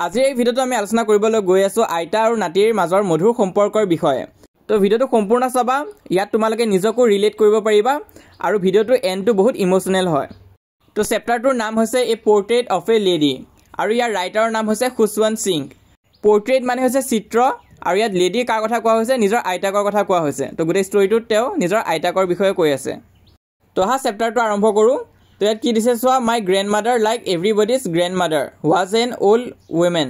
আজিৰ এই ভিডিঅ'টো আমি আলোচনা কৰিবলৈ গৈ আছো আইতা আৰু নাতিৰ মাজৰ মধুৰ সম্পৰ্কৰ বিষয়ে। তো ভিডিঅ'টো সম্পূৰ্ণ চাবা, ইয়াত তোমালোকে নিজকো ৰিলেট কৰিব পাৰিবা আৰু ভিডিঅ'টো এণ্ডটো বহুত ইমোচনেল হয়। তো চেপ্টাৰটোৰ নাম হৈছে এ পৰ্ট্ৰেইট অফ এ লেডি আৰু ইয়াৰ ৰাইটাৰৰ নাম হৈছে খুশৱন্ত সিং। পৰ্ট্ৰেইট মানে হৈছে চিত্ৰ আৰু ইয়াত লেডি কাৰ কথা কোৱা হৈছে, নিজৰ আইতাকৰ কথা কোৱা হৈছে। তো গোটেই ষ্টৰিটোত তেওঁ নিজৰ আইতাকৰ বিষয়ে কৈ আছে। তো হা চেপ্টাৰটো আৰম্ভ কৰোঁ। তো ইয়াত কি দিছে চোৱা, my grandmother like everybody's grandmother was an old women.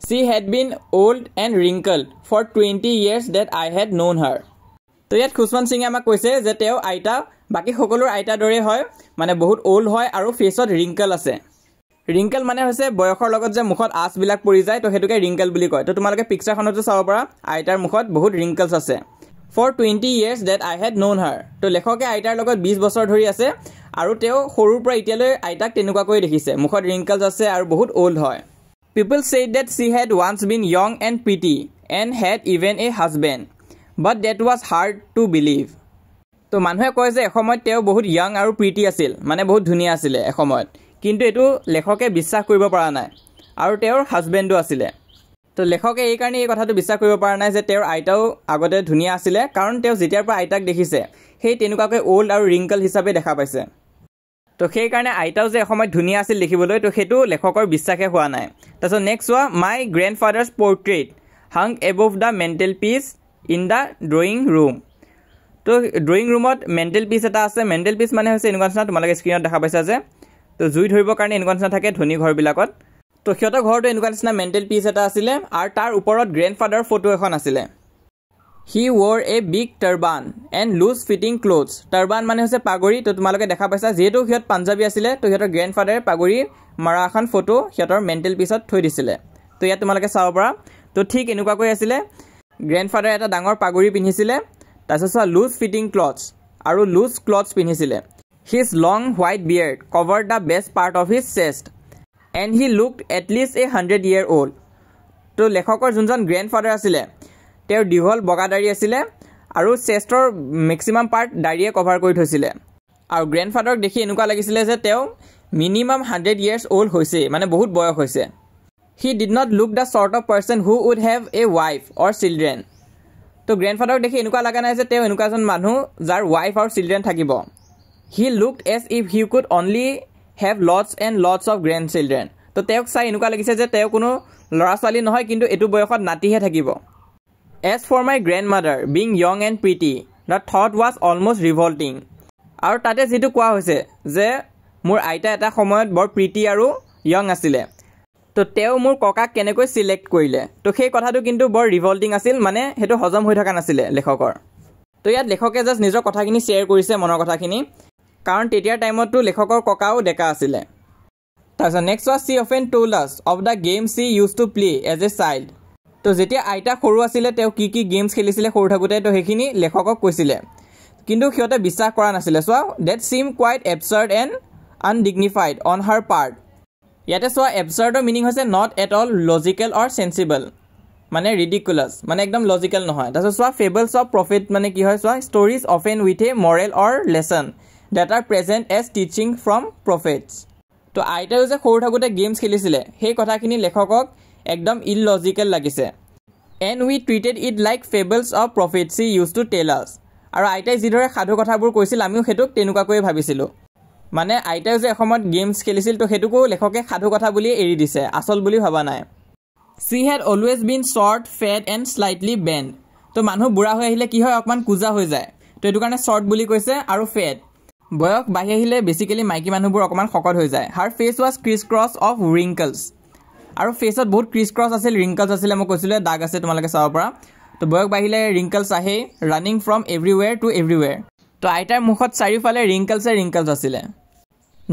She had been old and wrinkled for 20 years that I had known her. তো ইয়াত খুশৱন্ত সিঙে আমাক কৈছে যে তেওঁ আইতা বাকী সকলোৰ আইতাৰ দৰে হয়, মানে বহুত অল্ড হয় আৰু ফেচত ৰিংকল আছে। ৰিংকল মানে হৈছে বয়সৰ লগত যে মুখত আঁচবিলাক পৰি যায়, তো সেইটোকে ৰিংকল বুলি কয়। তো তোমালোকে পিকচাৰখনতো চাব পাৰা আইতাৰ মুখত বহুত ৰিংকলছ আছে। For 20 years that I had known her. তো লেখকে আইতাৰ লগত 20 বছৰ ধৰি আছে আৰু তেওঁ সৰুৰ পৰা এতিয়ালৈ আইতাক তেনেকুৱাকৈ দেখিছে, মুখত ৰিংকলছ আছে আৰু বহুত অল্ড হয়। People said that she had once been young and pretty and had even a husband, but that was hard to believe. তো মানুহে কয় যে এসময়ত তেওঁ বহুত য়াং আৰু প্ৰিটি আছিল, মানে বহুত ধুনীয়া আছিলে এসময়ত, কিন্তু এইটো লেখকে বিশ্বাস কৰিব পৰা নাই। আৰু তেওঁৰ হাজবেণ্ডো আছিলে। তো লেখকে এইকাৰণে এই কথাটো বিশ্বাস কৰিব পৰা নাই যে তেওঁৰ আইতাও আগতে ধুনীয়া আছিলে, কাৰণ তেওঁ যেতিয়াৰ পৰা আইতাক দেখিছে সেই তেনেকুৱাকৈ অল্ড আৰু ৰিংকল হিচাপে দেখা পাইছে। তো সেইকাৰণে আইতাও যে এসময়ত ধুনীয়া আছিল দেখিবলৈ, তো সেইটো লেখকৰ বিশ্বাসে হোৱা নাই। তাৰপিছত নেক্সট চোৱা, my grandfather's portrait hung above the mantelpiece in the drawing room. তো ড্ৰয়িং ৰুমত মেণ্টেল পিচ এটা আছে। মেণ্টেল পিচ মানে হৈছে এনেকুৱা নিচিনা, তোমালোকে স্ক্ৰীণত দেখা পাইছা যে, তো জুই ধৰিবৰ কাৰণে এনেকুৱা নিচিনা থাকে ধনী ঘৰবিলাকত। তো সিহঁতৰ ঘৰটো এনেকুৱা নিচিনা মেণ্টেল পিচ এটা আছিলে আৰু তাৰ ওপৰত গ্ৰেণ্ড ফাদাৰ ফটো এখন আছিলে। He wore a big turban and loose fitting clothes. Turban মানে হৈছে পাগৰি। তো তোমালোকে দেখা পাইছা, যিহেতু সিহঁত পাঞ্জাবী আছিলে, তো সিহঁতৰ গ্ৰেণ্ড ফাদাৰে পাগৰি মাৰা এখন ফটো সিহঁতৰ মেণ্টেল পিচত থৈ দিছিলে। তো ইয়াত তোমালোকে চাব পাৰা। তো ঠিক এনেকুৱাকৈ আছিলে, গ্ৰেণ্ড ফাদাৰে এটা ডাঙৰ পাগৰি পিন্ধিছিলে, তাৰপিছত চোৱা লুজ ফিটিং ক্লথছ আৰু লুজ ক্লথছ পিন্ধিছিলে। His long white beard covered the best part of his chest and he looked at least a 100 year old। তো লেখকৰ যোনজন গ্ৰেণ্ড ফাদাৰ আছিলে, তেওঁৰ দীঘল বগা দাড়ি আছিলে আৰু চেষ্টৰ মেক্সিমাম পাৰ্ট দাড়িয়ে কভাৰ কৰি থৈছিলে। আৰু গ্ৰেণ্ড ফাদাৰক দেখি এনেকুৱা লাগিছিলে যে তেওঁ মিনিমাম 100 years old হৈছে, মানে বহুত বয়স হৈছে। He did not look the sort of person who would have a wife or children. তো গ্ৰেণ্ড ফাদাৰক দেখি এনেকুৱা লগা নাই যে তেওঁ এনেকুৱা এজন মানুহ যাৰ ৱাইফ আৰু চিলড্ৰেন থাকিব। He looked as if he could only have lots and lots of grandchildren. তো তেওঁক চাই এনেকুৱা লাগিছে যে তেওঁ কোনো ল'ৰা ছোৱালী নহয়, কিন্তু এইটো বয়সত নাতিহে থাকিব। As for my grandmother being young and pretty the thought was almost revolting. আৰু তাতে যিটো কোৱা হৈছে যে মোৰ আইতা এটা সময়ত বৰ প্ৰিটি আৰু য়ং আছিলে, তো তেওঁ মোৰ ককাক কেনেকৈ চিলেক্ট কৰিলে, তো সেই কথাটো কিন্তু বৰ ৰিভল্টিং আছিল, মানে সেইটো হজম হৈ থকা নাছিলে লেখকৰ। তো ইয়াত লেখকে জাষ্ট নিজৰ কথাখিনি শ্বেয়াৰ কৰিছে, মনৰ কথাখিনি, কাৰণ তেতিয়াৰ টাইমততো লেখকৰ ককাও ডেকা আছিলে। তাৰপিছত next was she often told us of the game she used to play as a child. তো যেতিয়া আইতা সৰু আছিলে তেওঁ কি কি গেমছ খেলিছিলে সৰু থাকোঁতে, তো সেইখিনি লেখকক কৈছিলে, কিন্তু সিহঁতে বিশ্বাস কৰা নাছিলে। চোৱা, that seem quite absurd and undignified on her part. ইয়াতে চোৱা, এবচাৰ্ডৰ মিনিং হৈছে not at all logical or sensible, মানে ৰিডিকুলাছ, মানে একদম লজিকেল নহয়। তাৰপিছত চোৱা, ফেবলছ অফ প্ৰফিট মানে কি হয়, চোৱা, stories often with a moral or lesson that are present as teaching from prophets. তো আইতায়ো যে সৰু থাকোঁতে গেমছ খেলিছিলে সেই কথাখিনি লেখকক একদম ইললজিকেল লাগিছে। And we treated it like fables of prophet she used to tell us. আৰু আইতাই যিদৰে সাধু কথাবোৰ কৈছিল আমিও সেইটোক তেনেকুৱাকৈয়ে ভাবিছিলোঁ, মানে আইতাই যে এসময়ত গেমছ খেলিছিল, তো সেইটোকো লেখকে সাধু কথা বুলিয়ে এৰি দিছে, আচল বুলি ভবা নাই। She had always been short fat and slightly bent. তো মানুহ বুঢ়া হৈ আহিলে কি হয়, অকণমান কোজা হৈ যায়, তো এইটো কাৰণে শ্বৰ্ট বুলি কৈছে। আৰু ফেট, বয়স বাঢ়ি আহিলে বেছিকেলি মাইকী মানুহবোৰ অকণমান শকত হৈ যায়। Her face was criss cross of wrinkles. আৰু ফেচত বহুত ক্ৰিছ ক্ৰছ আছিল, ৰিংকলছ আছিলে, মই কৈছিলোঁ দাগ আছে, তোমালোকে চাব পাৰা। তো বয়স বাঢ়িলে ৰিংকলছ আহে, running from everywhere to everywhere. তো আইতাৰ মুখত চাৰিওফালে ৰিংকলছ আছিলে।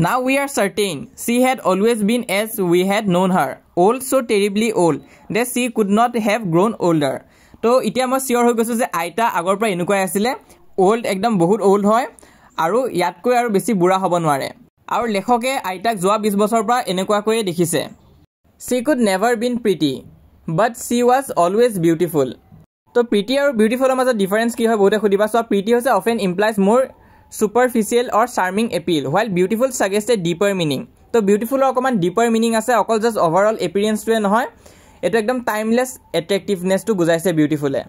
Now we are certain she had always been as we had known her old so' terribly old that she could not have grown older. তো এতিয়া মই চিয়'ৰ হৈ গৈছোঁ যে আইতা আগৰ পৰা এনেকুৱাই আছিলে, অল্ড, একদম বহুত অল্ড হয় আৰু ইয়াতকৈ আৰু বেছি বুঢ়া হ'ব নোৱাৰে। আৰু লেখকে আইতাক যোৱা 20 বছৰৰ পৰা এনেকুৱাকৈয়ে দেখিছে। She could never been pretty but she was always beautiful. তো প্ৰিটি আৰু বিউটিফুলৰ মাজত ডিফাৰেঞ্চ কি হয় বহুতে সুধিবা। চোৱা, প্ৰিটি হৈছে অফেন ইমপ্লাইজ মোৰ superficial or charming appeal, while beautiful suggests a deeper meaning. তো বিউটিফুলৰ অকণমান ডিপাৰ মিনিং আছে, অকল জাষ্ট অভাৰঅল এপিৰিয়েঞ্চটোৱে নহয়, এইটো একদম টাইমলেছ এট্ৰেক্টিভনেছটো বুজাইছে বিউটিফুলে।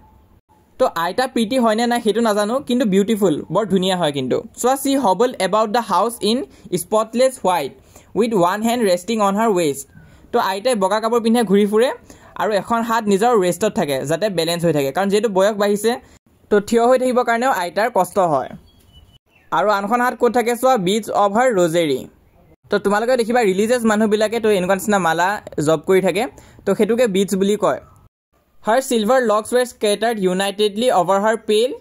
তো আইতা প্ৰীতি হয়নে নাই সেইটো নাজানো, কিন্তু বিউটিফুল বৰ ধুনীয়া হয় কিন্তু। So' she hobbled about the house in spotless white with one hand resting on her waist. তো আইতাই বগা কাপোৰ পিন্ধে ঘূৰি ফুৰে আৰু এখন হাত নিজৰ ৰেষ্টত থাকে যাতে বেলেঞ্চ হৈ থাকে, কাৰণ যিহেতু বয়স বাঢ়িছে তো থিয় হৈ থাকিবৰ কাৰণেও আইতাৰ কষ্ট হয়। আৰু আনখন হাত ক'ত থাকে চোৱা, বিটছ অফ হাৰ ৰ'জেৰী। তো তোমালোকে দেখিবা ৰিলিজিয়াছ মানুহবিলাকে তো এনেকুৱা নিচিনা মালা জপ কৰি থাকে, তো সেইটোকে বিটছ বুলি কয়। Her silver locks were scattered unitedly over her pale,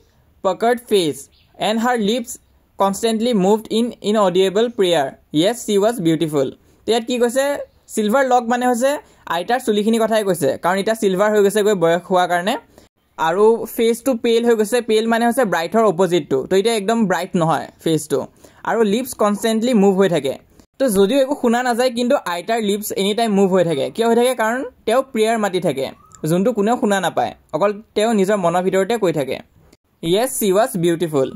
puckered face, and her lips constantly moved in inaudible prayer. Yes, she was beautiful. তো ইয়াত কি কৈছে, চিলভাৰ লক মানে হৈছে আইতাৰ চুলিখিনি কথাই কৈছে, কাৰণ এতিয়া চিলভাৰ হৈ গৈছে গৈ বয়স হোৱাৰ কাৰণে। আৰু ফেচটো পেল হৈ গৈছে, পেল মানে হৈছে ব্ৰাইটৰ অপজিটটো, তো এতিয়া একদম ব্ৰাইট নহয় ফেচটো। আৰু লিপছ কনষ্টেণ্টলি মুভ হৈ থাকে। তো যদিও একো শুনা নাযায়, কিন্তু আইতাৰ লিপছ এনি টাইম মুভ হৈ থাকে। কিয় হৈ থাকে, কাৰণ তেওঁ প্ৰেয়াৰ মাতি থাকে, যোনটো কোনেও শুনা নাপায়, অকল তেওঁ নিজৰ মনৰ ভিতৰতে কৈ থাকে। Yes, she was beautiful.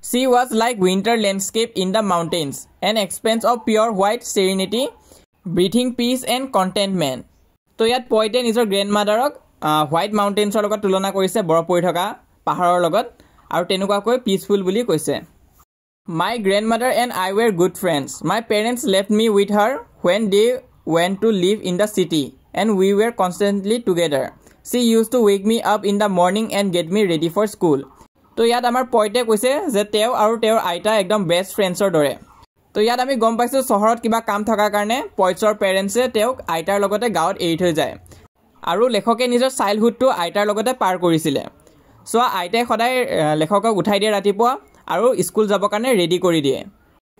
She was like winter landscape in the mountains, an expanse of pure white serenity, breathing peace and contentment. তো ইয়াত পইণ্টে নিজৰ গ্ৰেণ্ড মাদাৰক হোৱাইট মাউণ্টেইনছৰ লগত তুলনা কৰিছে, বৰফ পৰি থকা পাহাৰৰ লগত, আৰু তেনেকুৱাকৈ পিচফুল বুলি কৈছে। My grandmother and I were good friends. My parents left me with her when they went to live in the city and we were constantly together. She used to wake me up in the morning and get me ready for school. তো ইয়াত আমাৰ পইণ্টে কৈছে যে তেওঁ আৰু তেওঁৰ আইতা একদম বেষ্ট ফ্ৰেণ্ডছৰ দৰে। তো ইয়াত আমি গম পাইছোঁ চহৰত কিবা কাম থকাৰ কাৰণে পইণ্টছৰ পেৰেণ্টছে তেওঁক আইতাৰ লগতে গাঁৱত এৰি থৈ যায়, আৰু লেখকে নিজৰ চাইল্ডহুডটো আইতাৰ লগতে পাৰ কৰিছিলে। চ' আইতাই সদায় লেখকক উঠাই দিয়ে ৰাতিপুৱা আৰু স্কুল যাবৰ কাৰণে ৰেডি কৰি দিয়ে।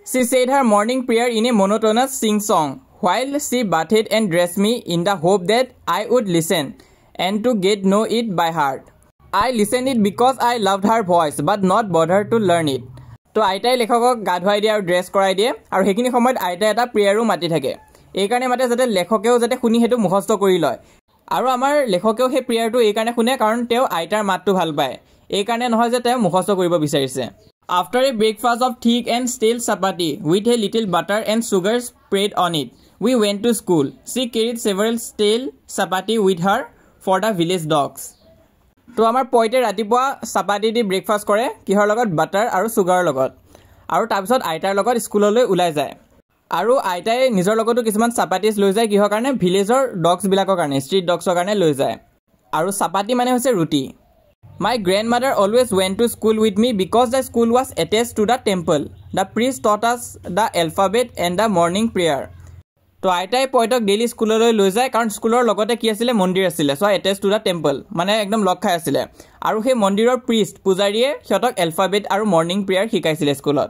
She said her morning prayer in a monotonous sing song while she bathed and dressed me in the hope that I would listen and to get know it by heart. I listened it because I loved her voice but not bothered to learn it. তো আইতাই লেখকক গা ধুৱাই দিয়ে আৰু dress কৰাই দিয়ে, আৰু সেইখিনি সময়ত আইতাই এটা প্ৰেয়াৰো মাতি থাকে। এইকাৰণে মাতে যাতে লেখকেও যাতে শুনি সেইটো মুখস্থ কৰি লয়, আৰু আমাৰ লেখকেও সেই প্ৰেয়াৰটো এইকাৰণে শুনে কাৰণ তেওঁ আইতাৰ মাতটো ভাল পায়, এইকাৰণে নহয় যে তেওঁ মুখস্থ কৰিব বিচাৰিছে। After a breakfast of thick and stale chapati with a little butter and sugar spread on it, we went to school. She carried several stale chapati with her for the village dogs. তো আমাৰ পইণ্টে ৰাতিপুৱা চাপাতি দি breakfast কৰে, কিহৰ লগত, butter আৰু চুগাৰৰ লগত, আৰু তাৰপিছত আইতাৰ লগত স্কুললৈ ওলাই যায়। আৰু আইতাই নিজৰ লগতো কিছুমান চাপাতিছ লৈ যায়, কিহৰ কাৰণে, ভিলেজৰ ডগছবিলাকৰ কাৰণে, ষ্ট্ৰীট ডগছৰ কাৰণে লৈ যায়। আৰু চাপাতি মানে হৈছে ৰুটি। My grandmother always went to school with me because the school was attached to the temple. The priest taught us the alphabet and the morning prayer. তো আইতাই পইণ্টক ডেইলি স্কুললৈ লৈ যায়, কাৰণ স্কুলৰ লগতে কি আছিলে, মন্দিৰ আছিলে। চ' এটেচ টু দ্য টেম্পল মানে একদম লগ খাই আছিলে, আৰু সেই মন্দিৰৰ প্ৰিষ্ট পূজাৰীয়ে সিহঁতক এলফাবেট আৰু মৰ্ণিং প্ৰেয়াৰ শিকাইছিলে স্কুলত।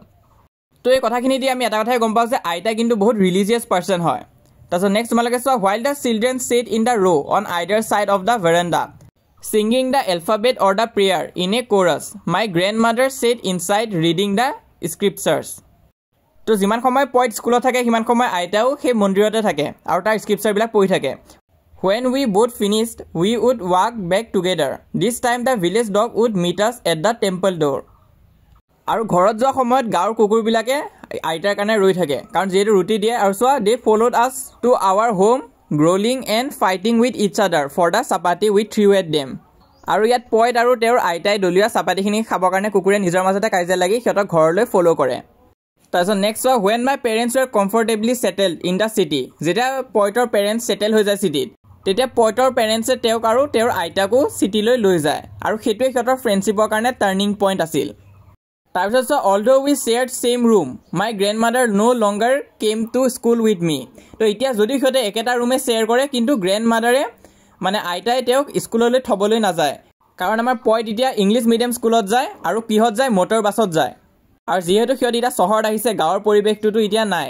তো এই কথাখিনি দি আমি এটা কথাই গম পাওঁ যে আইতা কিন্তু বহুত ৰিলিজিয়াছ পাৰ্চন হয়। তাৰপিছত নেক্সট তোমালোকে চোৱা, while the children sat in the row on either side of the veranda singing the alphabet or the prayer in a chorus, my grandmother sat inside reading the scriptures. তো যিমান সময় point স্কুলত থাকে সিমান সময় আইতাও সেই মন্দিৰতে থাকে আৰু তাৰ স্ক্ৰিপচাৰবিলাক পঢ়ি থাকে। When we both finished, we would walk back together. This time the village dog would meet us at the temple door. আৰু ঘৰত যোৱা সময়ত গাঁৱৰ কুকুৰবিলাকে আইতাৰ কাৰণে ৰৈ থাকে, কাৰণ যিহেতু ৰুটি দিয়ে। আৰু চোৱা, they followed us to our home growling and fighting with each other for the chapati we threw at them. আৰু ইয়াত পইণ্ট আৰু তেওঁৰ আইতাই দলিওৱা চাপাতিখিনি খাবৰ কাৰণে কুকুৰে নিজৰ মাজতে কাজিয়া লাগি সিহঁতক ঘৰলৈ ফ'ল' কৰে। তাৰপিছত নেক্সট চোৱা, when my parents were comfortably settled in the city, যেতিয়া পইণ্টৰ পেৰেণ্টছ ছেটেল হৈ যায় চিটিত, তেতিয়া পইণ্টৰ পেৰেণ্টছে তেওঁক আৰু তেওঁৰ আইতাকো চিটিলৈ লৈ যায়, আৰু সেইটোৱে সিহঁতৰ ফ্ৰেণ্ডশ্বিপৰ কাৰণে টাৰ্ণিং পইণ্ট আছিল। তাৰপিছত চোৱা, although we shared same room, my grandmother no longer came to school with me. তো এতিয়া যদি সিহঁতে একেটা ৰুমে শ্বেয়াৰ কৰে, কিন্তু গ্ৰেণ্ড মাদাৰে মানে আইতাই তেওঁক স্কুললৈ থ'বলৈ নাযায়, কাৰণ আমাৰ পইণ্ট এতিয়া ইংলিছ মিডিয়াম স্কুলত যায়, আৰু কিহত যায়, মটৰ বাছত যায়। আৰু যিহেতু সিহঁত এতিয়া চহৰত আহিছে, গাঁৱৰ পৰিৱেশটোতো এতিয়া নাই।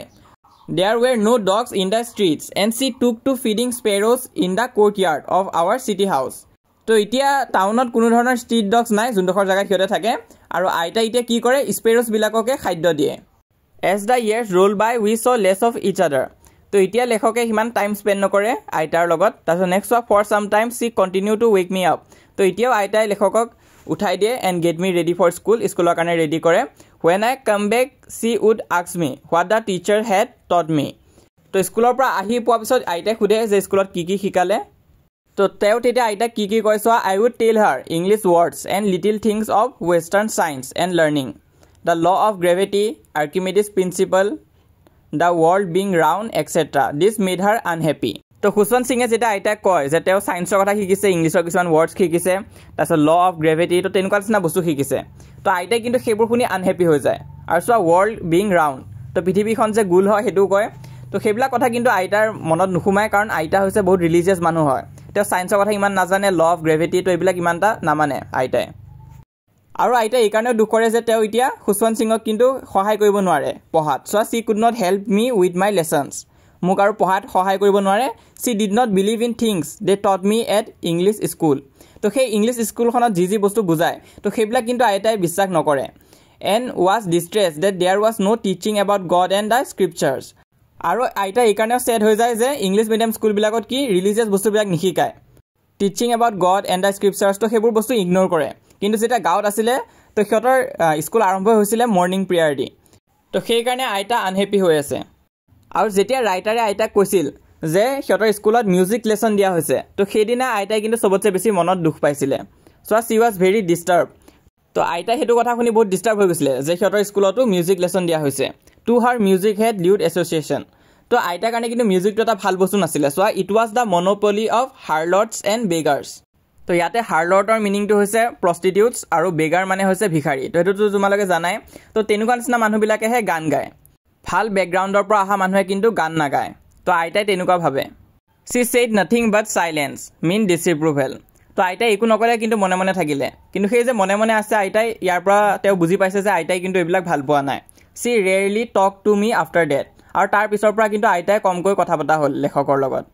There were no dogs in the streets and she took to feeding sparrows in the courtyard of our city house. তো এতিয়া টাউনত কোনো ধৰণৰ ষ্ট্ৰীট ডগছ নাই, যোনডোখৰ জেগাত সিহঁতে থাকে, আৰু আইতাই এতিয়া কি কৰে, স্পেৰছবিলাককে খাদ্য দিয়ে। As the years roll by, we saw less of each other. তো এতিয়া লেখকে সিমান টাইম স্পেণ্ড নকৰে আইতাৰ লগত। তাৰপিছত নেক্সট চোৱা, for some time she continued to wake me up. তো এতিয়াও আইতাই লেখকক উঠাই দিয়ে and get me ready for school, স্কুলৰ কাৰণে ৰেডি কৰে। When I come back, she would ask me what the teacher had taught me. তো স্কুলৰ পৰা আহি পোৱাৰ পিছত আইতাই সোধে যে স্কুলত কি শিকালে তো তেওঁ তেতিয়া আইতাক কি কয় চোৱা I would tell her English words and little things of western science and learning the law of gravity Archimedes principle the world being round etcetera this made her unhappy তো খুশৱন্ত সিঙে যেতিয়া আইতাক কয় যে তেওঁ ছায়েন্সৰ কথা শিকিছে ইংলিছৰ কিছুমান ৱৰ্ডছ শিকিছে তাৰপিছত ল অফ গ্ৰেভিটি তো তেনেকুৱা নিচিনা বস্তু শিকিছে তো আইতাই কিন্তু সেইবোৰ শুনি আনহেপী হৈ যায় আৰু চোৱা ৱৰ্ল্ড বিং ৰাউণ্ড তো পৃথিৱীখন যে গোল হয় সেইটোও কয় তো সেইবিলাক কথা কিন্তু আইতাৰ মনত নোসোমায় কাৰণ আইতা হৈছে বহুত ৰিলিজিয়াছ মানুহ হয় তেওঁ ছায়েন্সৰ কথা ইমান নাজানে ল অফ গ্ৰেভিটি তো এইবিলাক ইমান এটা নামানে আইতাই আৰু আইতাই এইকাৰণেও দুখ কৰে যে তেওঁ এতিয়া খুশৱন্ত সিঙক কিন্তু সহায় কৰিব নোৱাৰে পঢ়াত চোৱা she could not help me with my lessons মোক আৰু পঢ়াত সহায় কৰিব নোৱাৰে she did not believe in things they taught me at English school তো সেই ইংলিছ স্কুলখনত যি বস্তু বুজায় তো সেইবিলাক কিন্তু আইতাই বিশ্বাস নকৰে and was distress that there was no' teaching about God and the scriptures আৰু আইতা এইকাৰণেও ছেড হৈ যায় যে ইংলিছ মিডিয়াম স্কুলবিলাকত কি ৰিলিজিয়াছ বস্তুবিলাক নিশিকায় teaching about God and the scriptures তো সেইবোৰ বস্তু ইগন'ৰ কৰে কিন্তু যেতিয়া গাঁৱত আছিলে তো সিহঁতৰ স্কুল আৰম্ভ হৈছিলে মৰ্ণিং প্ৰেয়াৰ দি তো সেইকাৰণে আইতা আনহেপী হৈ আছে আৰু যেতিয়া ৰাইটাৰে আইতাক কৈছিল যে সিহঁতৰ স্কুলত মিউজিক লেচন দিয়া হৈছে তো সেইদিনা আইতাই কিন্তু চবতছে বেছি মনত দুখ পাইছিলে চ' চি ৱাজ ভেৰি ডিষ্টাৰ্ব তো আইতাই সেইটো কথা শুনি বহুত ডিষ্টাৰ্ব হৈ গৈছিলে যে সিহঁতৰ স্কুলতো মিউজিক লেচন দিয়া হৈছে to her music had lewd associations তো আইতাৰ কাৰণে কিন্তু মিউজিকটো এটা ভাল বস্তু নাছিলে চোৱা it was the monopoly of harlots and beggars তো ইয়াতে হাৰ্লটৰ মিনিংটো হৈছে প্ৰষ্টিটিউটছ আৰু বেগাৰ মানে হৈছে ভিখাৰী তো সেইটোতো তোমালোকে জানাই তো তেনেকুৱা নিচিনা মানুহবিলাকেহে গান গায় ভাল বেকগ্ৰাউণ্ডৰ পৰা অহা মানুহে কিন্তু গান নাগায় তো আইতাই তেনেকুৱা ভাবে চি ছেইড নাথিং বাট চাইলেঞ্চ মিন ডিছএপ্ৰুভেল তো আইতাই একো নকৰে কিন্তু মনে মনে থাকিলে কিন্তু সেই যে মনে মনে আছে আইতাই ইয়াৰ পৰা তেওঁ বুজি পাইছে যে আইতাই কিন্তু এইবিলাক ভাল পোৱা নাই C rarely talk to me after death আৰু তাৰ পিছৰ পৰা কিন্তু আইতাই কমকৈ কথা পতা হ'ল লেখকৰ লগত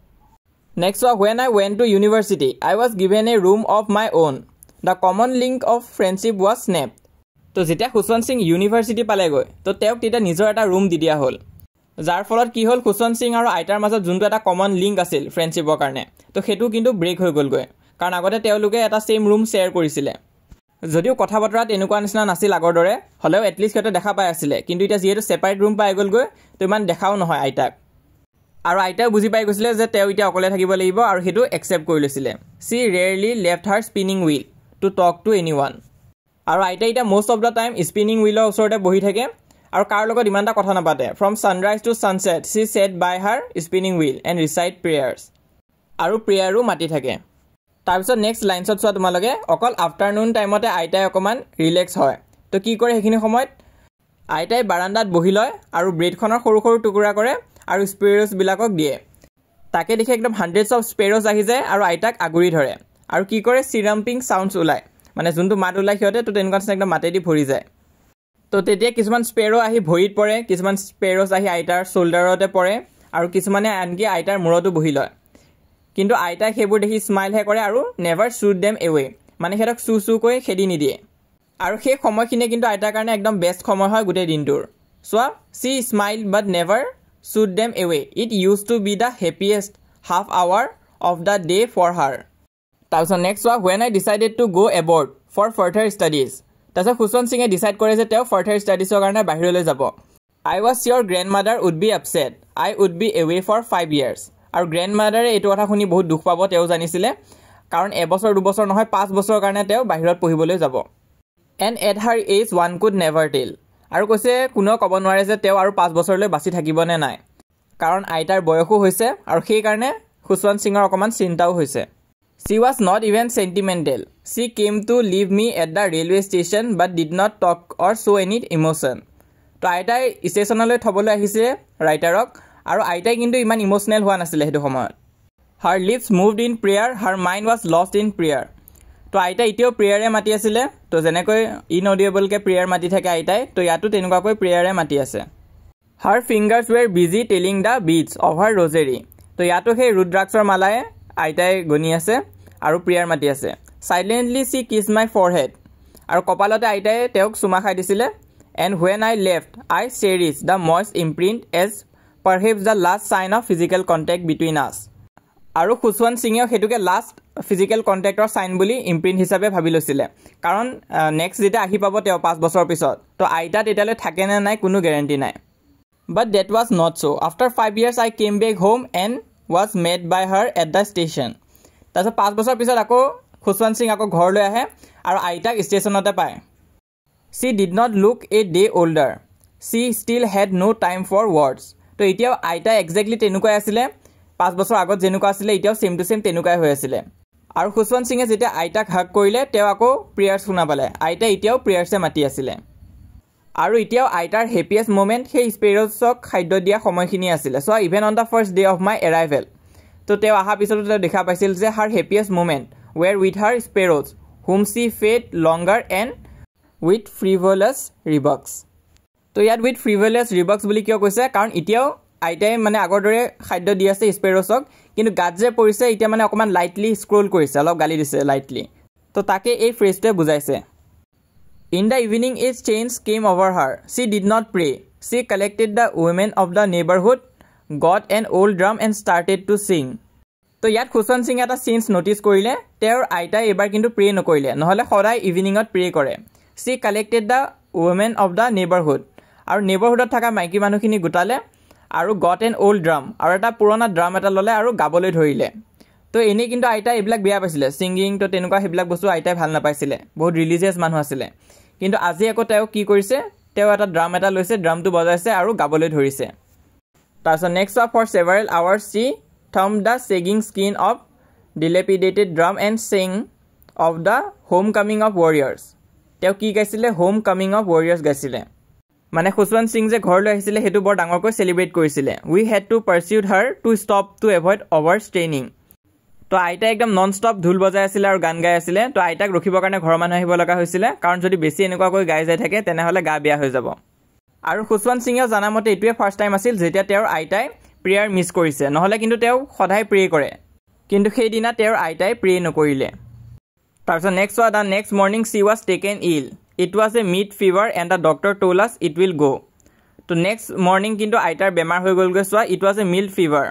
next when I went to university I was given a room of my own the common link of friendship was snap তো যেতিয়া খুশৱন্ত সিং ইউনিভাৰ্চিটি পালেগৈ তো তেওঁক তেতিয়া নিজৰ এটা ৰুম দি দিয়া হ'ল যাৰ ফলত কি হ'ল খুশৱন্ত সিং আৰু আইতাৰ মাজত যোনটো এটা কমন লিংক আছিল ফ্ৰেণ্ডশ্বিপৰ কাৰণে তো সেইটো কিন্তু ব্ৰেক হৈ গ'লগৈ কাৰণ আগতে তেওঁলোকে এটা ছেইম ৰুম শ্বেয়াৰ কৰিছিলে যদিও কথা বতৰা তেনেকুৱা নিচিনা নাছিল আগৰ দৰে হ'লেও এটলিষ্ট সিহঁতে দেখা পাই আছিলে কিন্তু এতিয়া যিহেতু ছেপাৰেট ৰুম পাই গ'লগৈ তো ইমান দেখাও নহয় আইতাক আৰু আইতাও বুজি পাই গৈছিলে যে তেওঁ এতিয়া অকলে থাকিব লাগিব আৰু সেইটো একচেপ্ট কৰি লৈছিলে she rarely left her spinning wheel to talk to এনি ওৱান আৰু আইতাই এতিয়া most of the time spinning হুইলৰ ওচৰতে বহি থাকে আৰু কাৰ লগত ইমান এটা কথা নাপাতে from sunrise to sunset she sat by her spinning wheel and recite prayers আৰু প্ৰেয়াৰো মাতি থাকে তাৰপিছত নেক্সট লাইনছত চোৱা তোমালোকে অকল আফটাৰনুন টাইমতে আইতাই অকণমান ৰিলেক্স হয় তো কি কৰে সেইখিনি সময়ত আইতাই বাৰাণ্ডাত বহি লয় আৰু ব্ৰেডখনৰ সৰু সৰু টুকুৰা কৰে আৰু স্পেৰছবিলাকক দিয়ে তাকে দেখি একদম হাণ্ড্ৰেডছ অফ স্পেৰছ আহি যায় আৰু আইতাক আগুৰি ধৰে আৰু কি কৰে চিৰাম্পিং চাউণ্ডছ ওলায় মানে যোনটো মাত ওলায় সিহঁতে তো তেনেকুৱা নিচিনা একদম মাতেদি ভৰি যায় তো তেতিয়া কিছুমান স্পেৰ' আহি ভৰিত পৰে কিছুমান স্পেৰছ আহি আইতাৰ শ্বল্ডাৰতে পৰে আৰু কিছুমানে আনকি আইতাৰ মূৰতো বহি লয় কিন্তু আইতাই সেইবোৰ দেখি স্মাইলহে কৰে আৰু নেভাৰ শ্বুট দেম এৱে মানে সিহঁতক চুকৈ খেদি নিদিয়ে আৰু সেই সময়খিনিয়ে কিন্তু আইতাৰ কাৰণে একদম বেষ্ট সময় হয় গোটেই দিনটোৰ চোৱা she smile but never shoot them away it use to be the happiest half hour of the day for her তাৰপিছত নেক্সট চোৱা when I decided to go' abroad for further studies তাৰপিছত খুশৱন্ত সিঙে decide কৰে যে তেওঁ further ষ্টাডিজৰ কাৰণে বাহিৰলৈ যাব I was sure grandmother would be upset I would be away for 5 years আৰু গ্ৰেণ্ড মাদাৰে এইটো কথা শুনি বহুত দুখ পাব তেওঁ জানিছিলে কাৰণ এবছৰ দুবছৰ নহয় 5 বছৰৰ কাৰণে তেওঁ বাহিৰত পঢ়িবলৈ যাব and at her age one could never tell আৰু কৈছে কোনেও ক'ব নোৱাৰে যে তেওঁ আৰু 5 বছৰলৈ বাচি থাকিবনে নাই কাৰণ আইতাৰ বয়সো হৈছে আৰু সেইকাৰণে খুশৱন্ত সিঙৰ অকণমান চিন্তাও হৈছে she was not even sentimental she came to leave me at the railway station but did not talk or show' any emotion তো আইতাই ষ্টেচনলৈ থ'বলৈ আহিছে ৰাইটাৰক আৰু আইতাই কিন্তু ইমান ইম'চনেল হোৱা নাছিলে সেইটো সময়ত হাৰ লিপছ moved in prayer her mind was lost in prayer তো আইতাই এতিয়াও প্ৰেয়াৰে মাতি আছিলে তো যেনেকৈ ইনঅডিয়েবলকৈ প্ৰেয়াৰ মাতি থাকে আইতাই তো ইয়াতো তেনেকুৱাকৈ প্ৰেয়াৰে মাতি আছে her fingers were busy telling the beads of her rosary তো ইয়াতো সেই ৰুদ্ৰাক্ষৰ মালাই আইতাই গণি আছে আৰু প্ৰেয়াৰ মাতি আছে চাইলেণ্টলি চি কিছ মাই ফৰহেড আৰু কপালতে আইতাই তেওঁক চুমা খাই দিছিলে and when I left I cherish the moist imprint as perhaps the last sign of physical contact between us আৰু খুশৱন্ত সিঙেও সেইটোকে লাষ্ট ফিজিকেল কণ্টেক্টৰ চাইন বুলি ইম্প্ৰিণ্ট হিচাপে ভাবি লৈছিলে কাৰণ নেক্সট যেতিয়া আহি পাব তেওঁ 5 বছৰৰ পিছত তো আইতা তেতিয়ালৈ থাকে নে নাই কোনো গেৰেণ্টি নাই But that was not so. After 5 years, I came back home and was met by her at the station. তাৰপিছত 5 বছৰ পিছত আকৌ খুশৱন্ত সিং আকৌ ঘৰলৈ আহে আৰু আইতাক ষ্টেচনতে পায়. She did not look a day older. She still had no time for words. তো এতিয়াও আইতা এক্সেক্টলি তেনেকুৱাই আছিলে 5 বছৰ আগত যেনেকুৱা আছিলে এতিয়াও সেম টু সেম তেনেকুৱাই হৈ আছিলে. আৰু খুশৱন্ত সিঙে যেতিয়া আইতাক হাক কৰিলে তেওঁ আকৌ প্ৰেয়াৰ্ছ শুনা পালে. আইতা এতিয়াও প্ৰেয়াৰ্ছে মাতি আছিলে. আৰু এতিয়াও আইতাৰ হেপিয়েষ্ট মোমেণ্ট সেই স্পেৰছক খাদ্য দিয়া সময়খিনি আছিলে. So' even on the first day of my arrival. তো তেওঁ অহা পিছতো তেওঁ দেখা পাইছিল যে her happiest moment were with her sparrows whom she fed longer and with frivolous rebukes. তো ইয়াত উইথ ফ্ৰিভলাছ ৰিবক্স বুলি কিয় কৈছে কাৰণ এতিয়াও আইতাই মানে আগৰ দৰে খাদ্য দি আছে স্পেৰছক কিন্তু গাত যে পৰিছে এতিয়া মানে অকণমান লাইটলি স্ক্ৰল কৰিছে অলপ গালি দিছে লাইটলি. তো তাকে এই ফ্ৰেজটোৱে বুজাইছে. In the evening, a change came over her. She did not pray. She collected the women of the neighborhood, got an old drum and started to sing. তো ইয়াত খুশৱন্ত সিঙে এটা চেঞ্জ নটিচ কৰিলে তেওঁৰ আইতাই এবাৰ কিন্তু প্ৰে নকৰিলে নহ'লে সদায় ইভিনিঙত প্ৰে কৰে. She collected the women of the neighborhood আৰু নেইবাৰহুডত থকা মাইকী মানুহখিনি গোটালে আৰু got an old drum আৰু এটা পুৰণা ড্ৰাম এটা ল'লে আৰু গাবলৈ ধৰিলে. তো এনেই কিন্তু আইতাই এইবিলাক বেয়া পাইছিলে ছিংগিং তো তেনেকুৱা সেইবিলাক বস্তু আইতাই ভাল নাপাইছিলে বহুত ৰিলিজিয়াছ মানুহ আছিলে. কিন্তু আজি আকৌ তেওঁ কি কৰিছে তেওঁ এটা ড্ৰাম এটা লৈছে ড্ৰামটো বজাইছে আৰু গাবলৈ ধৰিছে. তাৰপিছত next for several hours she thumb the sagging skin of dilapidated drum and sang of the homecoming of warriors. তেওঁ কি গাইছিলে হোম কামিং অফ ৱাৰিয়াৰ্ছ গাইছিলে. মানে খুশৱন্ত সিং যে ঘৰলৈ আহিছিলে সেইটো বৰ ডাঙৰকৈ চেলিব্ৰেট কৰিছিলে. We had to persuade her to stop to avoid over straining. তো আইতাই একদম নন ষ্টপ ঢোল বজাই আছিলে আৰু গান গাই আছিলে. তো আইতাক ৰখিবৰ কাৰণে ঘৰৰ মানুহ আহিব লগা হৈছিলে কাৰণ যদি বেছি এনেকুৱাকৈ গাই যাই থাকে তেনেহ'লে গা বেয়া হৈ যাব. আৰু খুশৱন্ত সিঙেও জানামতে এইটোৱে ফাৰ্ষ্ট টাইম আছিল যেতিয়া তেওঁৰ আইতাই প্ৰেয়াৰ মিছ কৰিছে নহ'লে কিন্তু তেওঁ সদায় প্ৰে কৰে কিন্তু সেইদিনা তেওঁৰ আইতাই প্ৰে নকৰিলে. তাৰপিছত নেক্সট হোৱা the next morning she was taken ill. It was a mild fever and the doctor told us it will go'. তো নেক্সট মৰ্ণিং কিন্তু আইতাৰ বেমাৰ হৈ গ'লগৈ. চোৱা it was A mild fever.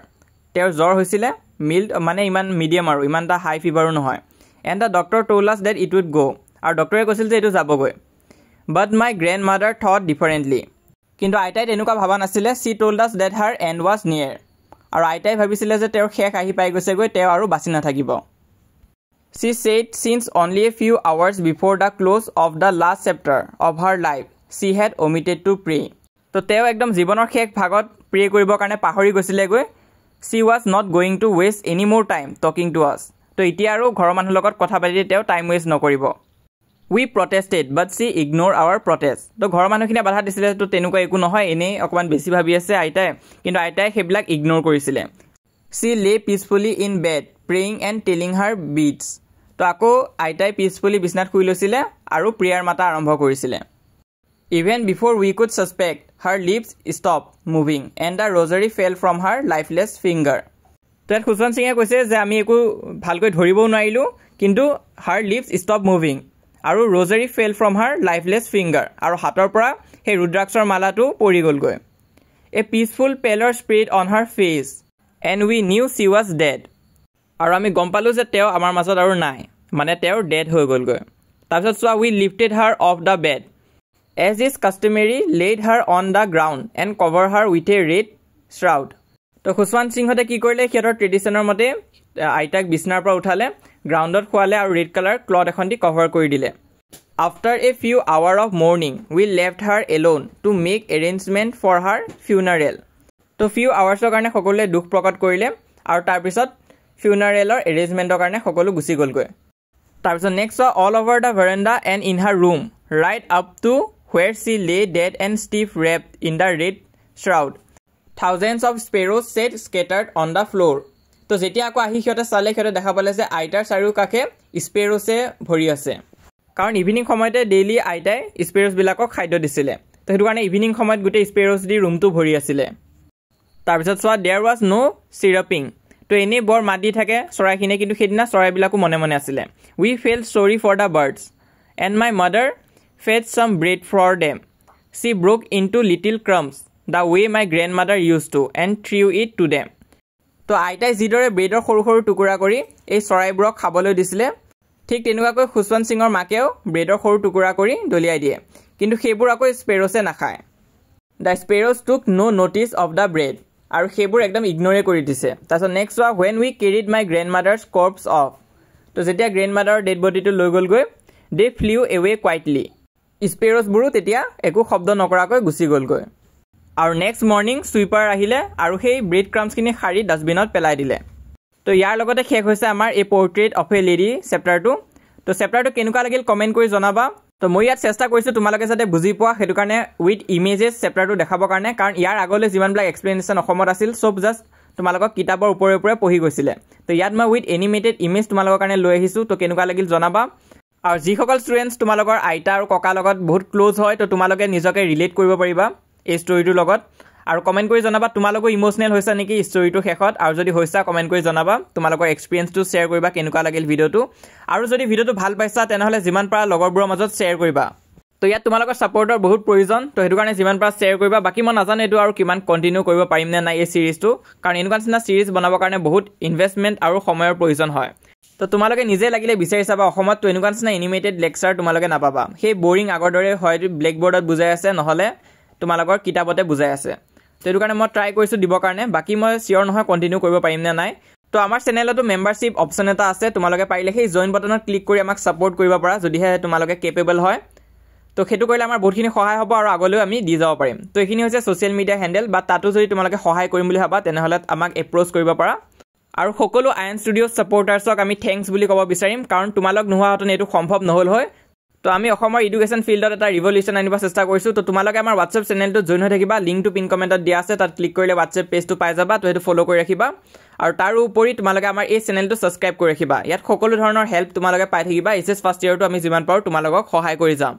তেওঁৰ জ্বৰ হৈছিলে মিল্ড মানে ইমান মিডিয়াম আৰু ইমান এটা হাই ফিভাৰো নহয়. And the doctor told us that it would go' আৰু ডক্টৰে কৈছিল যে এইটো যাবগৈ. But my grandmother thought differently. কিন্তু আইতাই তেনেকুৱা ভবা নাছিলে. She told us that her end was near. আৰু আইতাই ভাবিছিলে যে তেওঁৰ শেষ আহি পাই গৈছেগৈ তেওঁ আৰু বাচি নাথাকিব. She said since only a few hours before the close of the last chapter of her life she had omitted to pray. তো তেওঁ একদম জীৱনৰ শেষ ভাগত প্ৰে কৰিবৰ কাৰণে পাহৰি গৈছিলেগৈ. She was not going to waste any more time talking to us. তো এতিয়া আৰু ঘৰৰ মানুহৰ লগত কথা পাতি তেওঁ টাইম ৱেষ্ট নকৰিব. উই প্ৰটেষ্টেড বাট চি ইগন'ৰ আৱাৰ প্ৰটেষ্ট. তো ঘৰৰ মানুহখিনিয়ে বাধা দিছিলে তো তেনেকুৱা একো নহয় এনেই অকণমান বেছি ভাবি আছে আইতাই কিন্তু আইতাই সেইবিলাক ইগন'ৰ কৰিছিলে. She lay peacefully in bed praying and telling her beads. তো আকৌ আইতাই পিচফুলি বিচনাত শুই লৈছিলে আৰু প্ৰেয়াৰ মাতা আৰম্ভ কৰিছিলে. Even before we could suspect her lips stop moving and the rosary fell from her lifeless finger. তো ইয়াত খুশৱন্ত সিঙে কৈছে যে আমি একো ভালকৈ ধৰিবও নোৱাৰিলোঁ কিন্তু হাৰ লিপছ ষ্টপ মুভিং আৰু rosary fell from her lifeless finger আৰু হাতৰ পৰা সেই ৰুদ্ৰাক্ষৰ মালাটো পৰি গ'লগৈ. A peaceful pallor spread on her face and we knew she was dead. আৰু আমি গম পালোঁ যে তেওঁ আমাৰ মাজত আৰু নাই মানে তেওঁৰ ডেড হৈ গ'লগৈ. তাৰপিছত চোৱা we lifted her off the bed as is customary laid her on the ground and cover her with a red shroud. তো খুশৱন্ত সিংহঁতে কি কৰিলে সিহঁতৰ ট্ৰেডিশ্যনৰ মতে আইতাক বিচনাৰ পৰা উঠালে গ্ৰাউণ্ডত খোৱালে আৰু ৰেড কালাৰ ক্লথ এখন দি কভাৰ কৰি দিলে. After a few hours of mourning we left her alone to make arrangement for her funeral. তো ফিউ আৱাৰ্ছৰ কাৰণে সকলোৱে দুখ প্ৰকট কৰিলে আৰু তাৰপিছত ফিউনাৰেলৰ এৰেঞ্জমেণ্টৰ কাৰণে সকলো গুচি গ'লগৈ. তাৰপিছত next all over the verandah and in her room right up to where she lay dead and stiff wrapped in the red shroud. Thousands of sparrows sat scattered on the floor. তো যেতিয়া আকৌ আহি সিহঁতে চালে সিহঁতে দেখা পালে যে আইতাৰ চাৰিওকাষে স্পেৰ'ছে ভৰি আছে কাৰণ ইভিনিং সময়তে ডেইলি আইতাই স্পেৰ'ছবিলাকক খাদ্য দিছিলে. তো সেইটো কাৰণে ইভিনিং সময়ত গোটেই স্পেৰ'ছ দি ৰুমটো ভৰি আছিলে. তাৰপিছত চোৱা দেয়াৰ ৱাজ ন' চিৰাপিং. তো এনেই বৰ মাত দি থাকে চৰাইখিনিয়ে কিন্তু সেইদিনা চৰাইবিলাকো মনে মনে আছিলে. We felt sorry for the birds and my mother fed some bread for them. She broke into little crumbs the way my grandmother used to and threw it to them. তো আইতাই যিদৰে ব্ৰেডৰ সৰু সৰু টুকুৰা কৰি এই চৰাইবোৰক খাবলৈ দিছিলে ঠিক তেনেকুৱাকৈ খুশৱন্ত সিঙৰ মাকেও ব্ৰেডৰ সৰু টুকুৰা কৰি দলিয়াই দিয়ে কিন্তু সেইবোৰ আকৌ স্পেৰ'ছে নাখায়. দ্য স্পেৰ'জ টুক ন' ন'টিছ অফ দ্য ব্ৰেড আৰু সেইবোৰ একদম ইগন'ৰে কৰি দিছে তাৰপিছত নেক্সট চোৱা when we carried my grand mothers corps of তো যেতিয়া গ্ৰেণ্ড মাদাৰৰ ডেড বডিটো লৈ গ'লগৈ দে ফ্লিউ এৱে কুৱাইটলি স্পেৰ'জবোৰো তেতিয়া একো শব্দ নকৰাকৈ গুচি গ'লগৈ আৰু নেক্সট মৰ্ণিং ছুইপাৰ আহিলে আৰু সেই ব্ৰেড ক্ৰাম্পছখিনি সাৰি ডাষ্টবিনত পেলাই দিলে তো ইয়াৰ লগতে শেষ হৈছে আমাৰ এই পৰ্ট্ৰেইট অফ এ লেডি চেপ্টাৰটো তো চেপ্টাৰটো কেনেকুৱা লাগিল কমেণ্ট কৰি জনাবা তো মই ইয়াত চেষ্টা কৰিছোঁ তোমালোকে যাতে বুজি পোৱা সেইটো কাৰণে উইথ ইমেজেছ চেপ্টাৰটো দেখাবৰ কাৰণে কাৰণ ইয়াৰ আগলৈ যিমানবিলাক এক্সপ্লেনেশ্যন অসমত আছিল চব জাষ্ট তোমালোকক কিতাপৰ ওপৰে ওপৰে পঢ়ি গৈছিলে তো ইয়াত মই উইথ এনিমেটেড ইমেজ তোমালোকৰ কাৰণে লৈ আহিছোঁ তো কেনেকুৱা লাগিল জনাবা আৰু যিসকল ষ্টুডেণ্টছ তোমালোকৰ আইতা আৰু ককাৰ লগত বহুত ক্ল'জ হয় তো তোমালোকে নিজকে ৰিলেট কৰিব পাৰিবা এই ষ্টৰিটোৰ লগত আৰু কমেণ্ট কৰি জনাবা তোমালোকো ইম'চনেল হৈছে নেকি ষ্টৰিটোৰ শেষত আৰু যদি হৈছা কমেণ্ট কৰি জনাবা তোমালোকৰ এক্সপিৰিয়েঞ্চটো শ্বেয়াৰ কৰিবা কেনেকুৱা লাগিল ভিডিঅ'টো আৰু যদি ভিডিঅ'টো ভাল পাইছা তেনেহ'লে যিমান পাৰা লগৰবোৰৰ মাজত শ্বেয়াৰ কৰিবা তো ইয়াত তোমালোকৰ ছাপৰ্টৰ বহুত প্ৰয়োজন তো সেইটো কাৰণে যিমান পাৰা শ্বেয়াৰ কৰিবা বাকী মই নাজানো এইটো আৰু কিমান কণ্টিনিউ কৰিব পাৰিম নে নাই এই ছিৰিজটো কাৰণ এনেকুৱা নিচিনা ছিৰিজ বনাবৰ কাৰণে বহুত ইনভেষ্টমেণ্ট আৰু সময়ৰ প্ৰয়োজন হয় তো তোমালোকে নিজে লাগিলে বিচাৰি চাবা অসমত তো এনেকুৱা নিচিনা এনিমেটেড লেকচাৰ তোমালোকে নাপাবা সেই বৰিং আগৰ দৰে হয়তো ব্লেকবৰ্ডত বুজাই আছে নহ'লে তোমালোকৰ কিতাপতে বুজাই আছে তো সেইটো কাৰণে মই ট্ৰাই কৰিছোঁ দিবৰ কাৰণে বাকী মই চিয়'ৰ নহয় কণ্টিনিউ কৰিব পাৰিম নে নাই তো আমাৰ চেনেলতো মেম্বাৰশ্বিপ অপশ্যন এটা আছে তোমালোকে পাৰিলে সেই জইন বাটনত ক্লিক কৰি আমাক ছাপৰ্ট কৰিব পাৰা যদিহে তোমালোকে কেপেবল হয় তো সেইটো কৰিলে আমাৰ বহুতখিনি সহায় হ'ব আৰু আগলৈও আমি দি যাব পাৰিম তো এইখিনি হৈছে ছ'চিয়েল মিডিয়া হেণ্ডেল বা তাতো যদি তোমালোকে সহায় কৰিম বুলি ভাবা তেনেহ'লে আমাক এপ্ৰ'চ কৰিব পাৰা আৰু সকলো আয়ন ষ্টুডিঅ' ছাপৰ্টাৰ্ছক আমি থেংকছ বুলি ক'ব বিচাৰিম কাৰণ তোমালোক নোহোৱাহেঁতেন এইটো সম্ভৱ নহ'ল হয় তো আমি অসমৰ এডুকেশ্যন ফিল্ডত এটা ৰিভলিউশ্যন আনিব চেষ্টা কৰিছোঁ তো তোমালোকে আমাৰ হোৱাটছএপ চেনেলটো জইন হৈ থাকিবা লিংকটো পিন কমেণ্টত দিয়া আছে তাত ক্লিক কৰিলে হোৱাটছএপ পেজটো পাই যাবা তো সেইটো ফ'ল' কৰি ৰাখিবা আৰু তাৰ উপৰি তোমালোকে আমাৰ এই চেনেলটো ছাবস্ক্ৰাইব কৰি ৰাখিবা ইয়াত সকলো ধৰণৰ হেল্প তোমালোকে পাই থাকিবা এইচএছ ফাৰ্ষ্ট ইয়েৰটো আমি যিমান পাৰোঁ তোমালোকক সহায় কৰি যাম